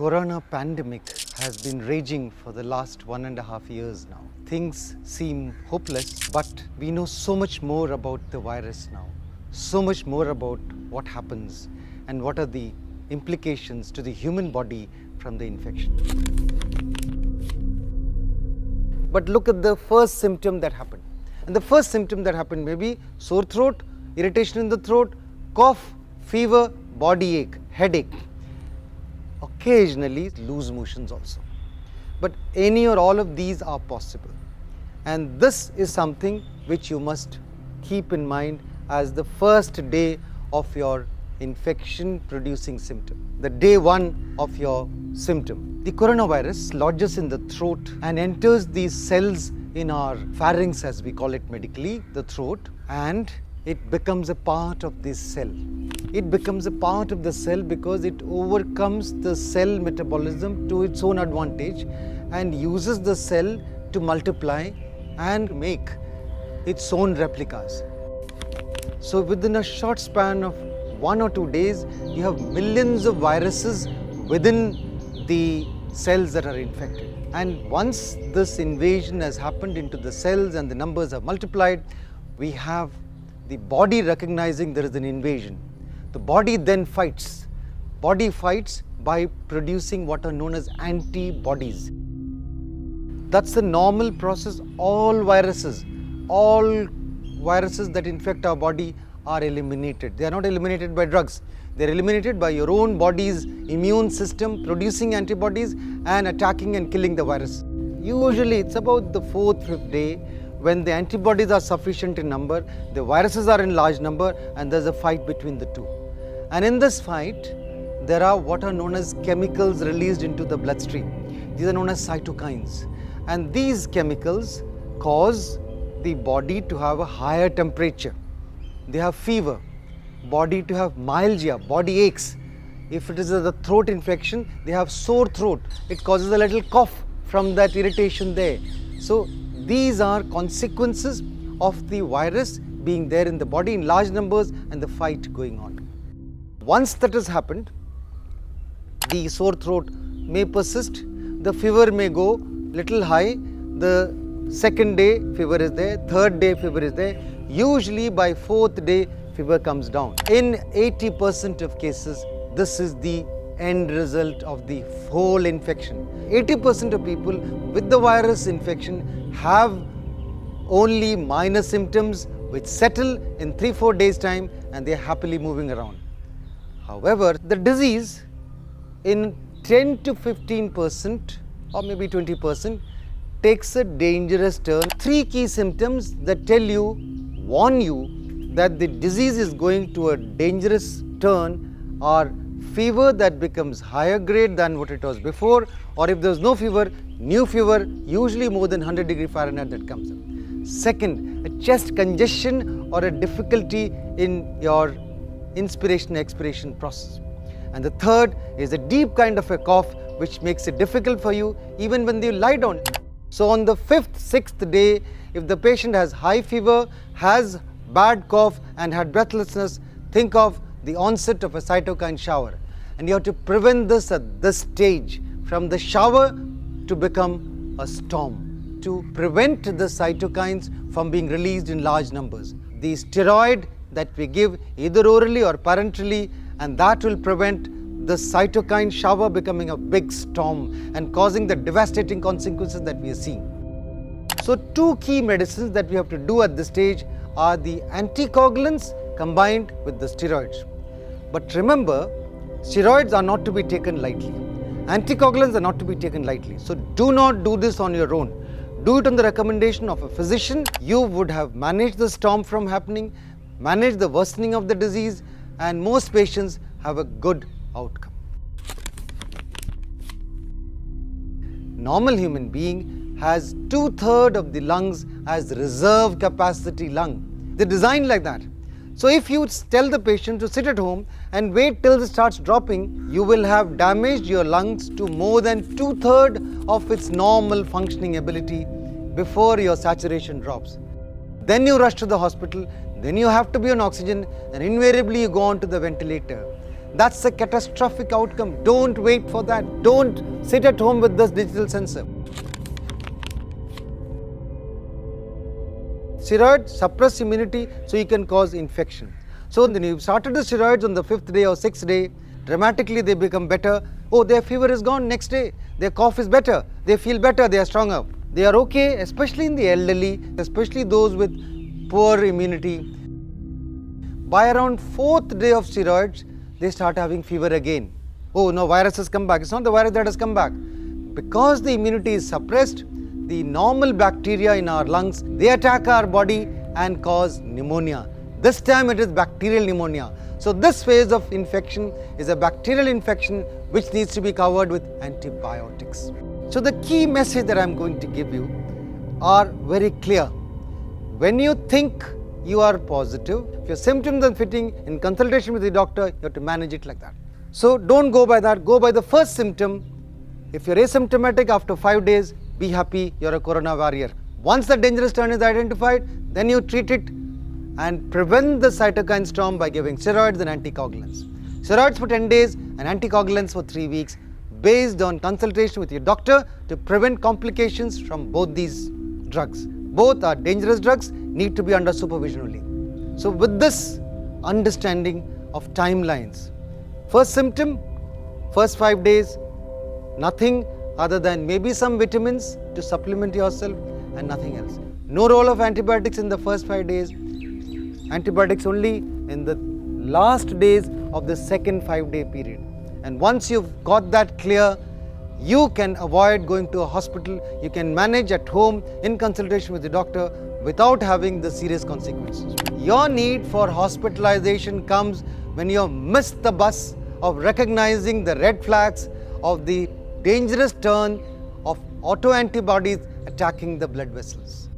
corona pandemic has been raging for the last 1.5 years now. Things seem hopeless, but we know so much more about the virus now, so much more about what happens and what are the implications to the human body from the infection. But look at the first symptom that happened. And the first symptom that happened may be sore throat, irritation in the throat, cough, fever, body ache, headache. Occasionally loose motions also. But any or all of these are possible. And this is something which you must keep in mind as the first day of your infection producing symptom, the day one of your symptom. The coronavirus lodges in the throat and enters these cells in our pharynx, as we call it medically, the throat, and it becomes a part of this cell. It becomes a part of the cell because it overcomes the cell metabolism to its own advantage and uses the cell to multiply and make its own replicas. So within a short span of 1 or 2 days, you have millions of viruses within the cells that are infected. And once this invasion has happened into the cells and the numbers have multiplied, we have the body recognizing there is an invasion. The body then fights. Body fights by producing what are known as antibodies. That's the normal process. All viruses that infect our body are eliminated. They are not eliminated by drugs. They are eliminated by your own body's immune system producing antibodies and attacking and killing the virus. Usually it's about the 4th, 5th day when the antibodies are sufficient in number, the viruses are in large number, and there's a fight between the two. And in this fight, there are what are known as chemicals released into the bloodstream. These are known as cytokines. And these chemicals cause the body to have a higher temperature. They have fever, body to have myalgia, body aches. If it is a throat infection, they have sore throat. It causes a little cough from that irritation there. So these are consequences of the virus being there in the body in large numbers and the fight going on. Once that has happened, the sore throat may persist, the fever may go little high, the second day fever is there, third day fever is there, usually by 4th day fever comes down. In 80% of cases, this is the end result of the whole infection. 80% of people with the virus infection have only minor symptoms which settle in 3-4 days time and they are happily moving around. However, the disease in 10 to 15% or maybe 20% takes a dangerous turn. 3 key symptoms that warn you that the disease is going to a dangerous turn are fever that becomes higher grade than what it was before, or if there is no fever, new fever, usually more than 100 degree Fahrenheit that comes up. Second, a chest congestion or a difficulty in your inspiration expiration process. And the third is a deep kind of a cough which makes it difficult for you even when you lie down. So on the 5th, 6th day, if the patient has high fever, has bad cough and had breathlessness, think of the onset of a cytokine shower. And you have to prevent this at this stage, from the shower to become a storm, to prevent the cytokines from being released in large numbers. The steroid that we give either orally or parenterally, and that will prevent the cytokine shower becoming a big storm and causing the devastating consequences that we are seeing. So 2 key medicines that we have to do at this stage are the anticoagulants combined with the steroids. But remember, steroids are not to be taken lightly. Anticoagulants are not to be taken lightly. So do not do this on your own. Do it on the recommendation of a physician. You would have managed the storm from happening, managed the worsening of the disease, and most patients have a good outcome. Normal human being has 2/3 of the lungs as reserve capacity lung. They're designed like that. So if you tell the patient to sit at home and wait till it starts dropping, you will have damaged your lungs to more than 2/3 of its normal functioning ability before your saturation drops. Then you rush to the hospital, then you have to be on oxygen, and invariably you go on to the ventilator. That's a catastrophic outcome. Don't wait for that. Don't sit at home with this digital sensor. Steroids suppress immunity, so you can cause infection. So when you started the steroids on the 5th day or 6th day, dramatically they become better. Oh, their fever is gone next day. Their cough is better. They feel better. They are stronger. They are okay, especially in the elderly, especially those with poor immunity. By around 4th day of steroids, they start having fever again. Oh, no, virus has come back. It's not the virus that has come back. Because the immunity is suppressed, the normal bacteria in our lungs, they attack our body and cause pneumonia. This time it is bacterial pneumonia. So this phase of infection is a bacterial infection which needs to be covered with antibiotics. So the key message that I am going to give you are very clear. When you think you are positive, if your symptoms are fitting, in consultation with the doctor, you have to manage it like that. So don't go by that, go by the first symptom. If you're asymptomatic after 5 days, be happy, you're a corona warrior. Once the dangerous turn is identified, then you treat it and prevent the cytokine storm by giving steroids and anticoagulants. Steroids for 10 days and anticoagulants for 3 weeks based on consultation with your doctor to prevent complications from both these drugs. Both are dangerous drugs, need to be under supervision only. So with this understanding of timelines, first symptom, first 5 days, nothing other than maybe some vitamins to supplement yourself and nothing else. No role of antibiotics in the first 5 days, antibiotics only in the last days of the second 5-day period. And once you've got that clear, you can avoid going to a hospital, you can manage at home in consultation with the doctor without having the serious consequences. Your need for hospitalization comes when you missed the bus of recognizing the red flags of the dangerous turn of autoantibodies attacking the blood vessels.